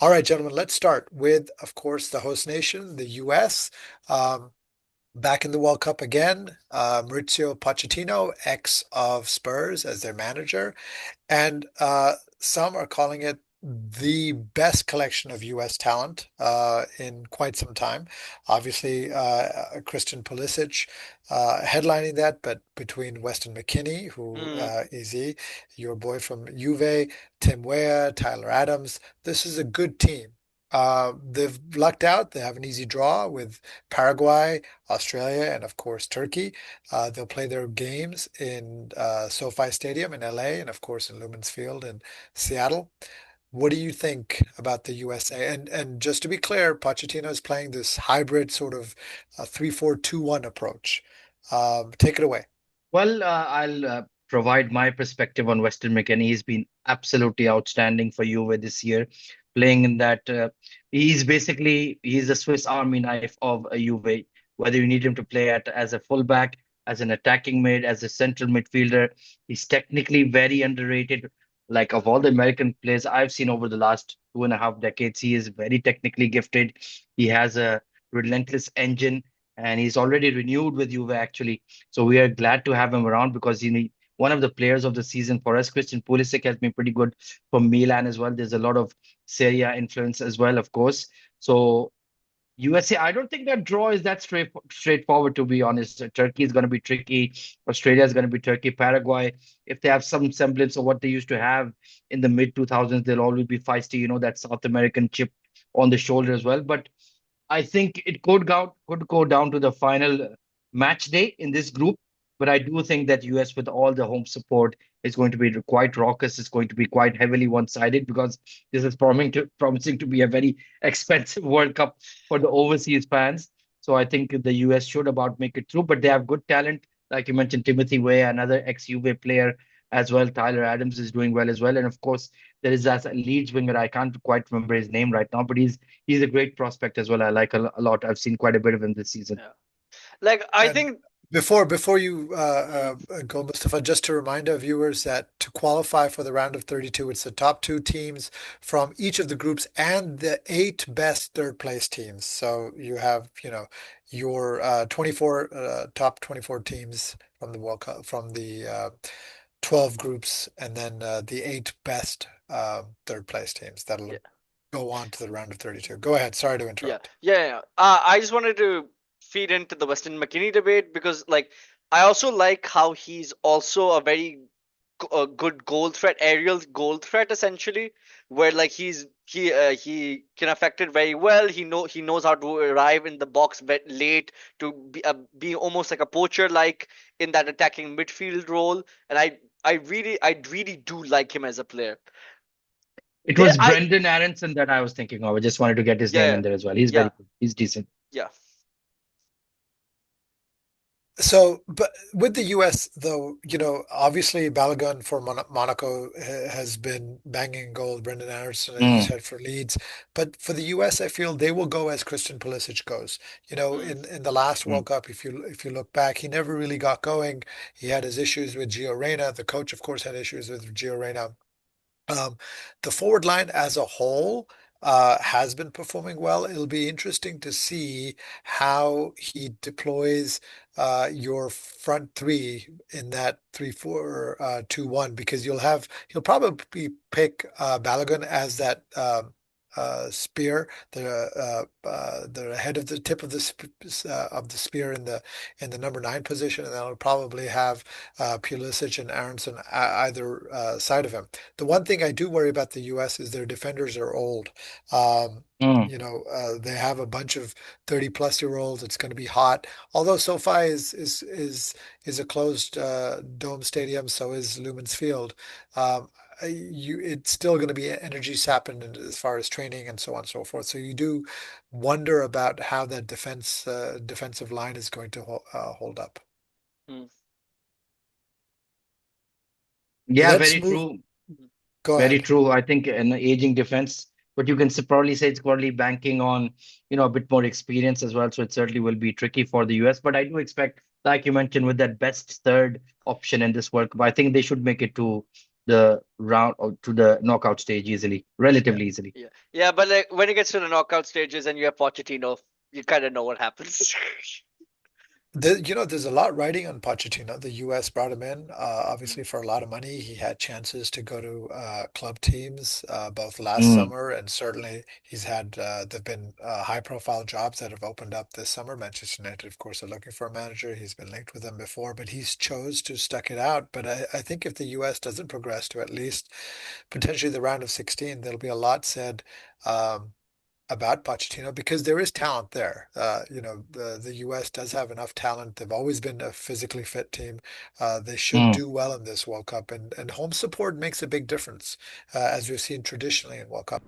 All right, gentlemen, let's start with, of course, the host nation, the US. Um, Back in the World Cup again, Mauricio Pochettino, ex of Spurs, as their manager. And some are calling it the best collection of U.S. talent in quite some time. Obviously, Christian Pulisic headlining that, but between Weston McKennie, who Mm, is he, your boy from Juve, Tim Weah, Tyler Adams, this is a good team. They've lucked out. They have an easy draw with Paraguay, Australia, and of course Turkey. They'll play their games in SoFi Stadium in LA and of course in Lumen's Field in Seattle. What do you think about the USA? And just to be clear, Pochettino is playing this hybrid sort of 3-4-2-1 approach. Take it away. Well, I'll provide my perspective on Weston McKennie. He's been absolutely outstanding for Juve this year, playing in that. He's the Swiss Army knife of a Juve. Whether you need him to play as a fullback, as an attacking mid, as a central midfielder, he's technically very underrated. Like of all the American players I've seen over the last 2.5 decades, he is very technically gifted. He has a relentless engine, and he's already renewed with Juve actually. So we are glad to have him around because one of the players of the season for us. Christian Pulisic has been pretty good for Milan as well. There's a lot of Serie A influence as well, of course. So USA, I don't think that draw is that straightforward, to be honest. Turkey is going to be tricky. Australia is going to be tricky. Paraguay, if they have some semblance of what they used to have in the mid 2000s, they'll always be feisty. That South American chip on the shoulder as well. But I think it could go down to the final match day in this group. But I do think that US, with all the home support, is going to be quite raucous. It's going to be quite heavily one-sided because this is promising to be a very expensive World Cup for the overseas fans. So I think the US should about make it through. But they have good talent, like you mentioned, Timothy Weah, another ex-Juve player as well. Tyler Adams is doing well as well, and of course there is that Leeds winger. I can't quite remember his name right now, but he's a great prospect as well. I like a lot. I've seen quite a bit of him this season. yeah. Like I And think. before you Mm, go, Mustafa, just to remind our viewers that to qualify for the round of 32, it's the top two teams from each of the groups and the eight best third place teams. So you have, your 24 top 24 teams from the World Cup, from the 12 groups, and then the eight best third place teams yeah, that'll go on to the round of 32. Go ahead. Sorry to yeah, interrupt. yeah, yeah. I just wanted to feed into the Weston McKinney debate because, like, I also like how he's also a very a good goal threat, aerial goal threat, essentially, where like he can affect it very well. He knows how to arrive in the box late to be almost like a poacher, like in that attacking midfield role. And I really do like him as a player. It There, was Brendan Aronson that I was thinking of. I just wanted to get his name yeah, in there as well. He's yeah, very good. He's decent. yeah. So, but with the US, though, obviously Balogun for Monaco has been banging goals. Brendan Anderson, as you Mm, said, for Leeds. But for the US, I feel they will go as Christian Pulisic goes. Mm, In the last mm. World Cup, if you look back, he never really got going. He had his issues with Gio Reyna. The coach, of course, had issues with Gio Reyna. Um, the forward line as a whole has been performing well. It'll be interesting to see how he deploys your front three in that 3-4-2-1 because he'll probably pick Balogun as that spear, the head of the tip of of the spear in the number nine position, and then he'll probably have Pulisic and Aronson either side of him. The one thing I do worry about the US is their defenders are old. Mm. They have a bunch of 30 plus year olds. It's going to be hot. Although SoFi is a closed dome stadium, so is Lumen's Field. Um, it's still going to be energy sapping as far as training and so on and so forth. So you do wonder about how that defensive line is going to hold up. mm, Yeah, Let's very move. true. mm, Very Go true. I think an aging defense, but you can probably say it's probably banking on, a bit more experience as well. So it certainly will be tricky for the US. But I do expect, like you mentioned, with that best third option in this World Cup, I think they should make it to the round or to the knockout stage easily, Yeah. relatively easily. Yeah, but like when it gets to the knockout stages and you have Pochettino, you kind of know what happens. There's a lot riding on Pochettino. The U.S. brought him in, Mm, obviously for a lot of money. He had chances to go to club teams, both last Mm, summer and certainly he's had. There've been high-profile jobs that have opened up this summer. Manchester United, of course, are looking for a manager. He's been linked with them before, but he's chose to stuck it out. But I think if the U.S. doesn't progress to at least potentially the round of 16, there'll be a lot said. About Pochettino because there is talent there. The U.S. does have enough talent. They've always been a physically fit team. They should mm. do well in this World Cup, and home support makes a big difference, as we've seen traditionally in World Cup.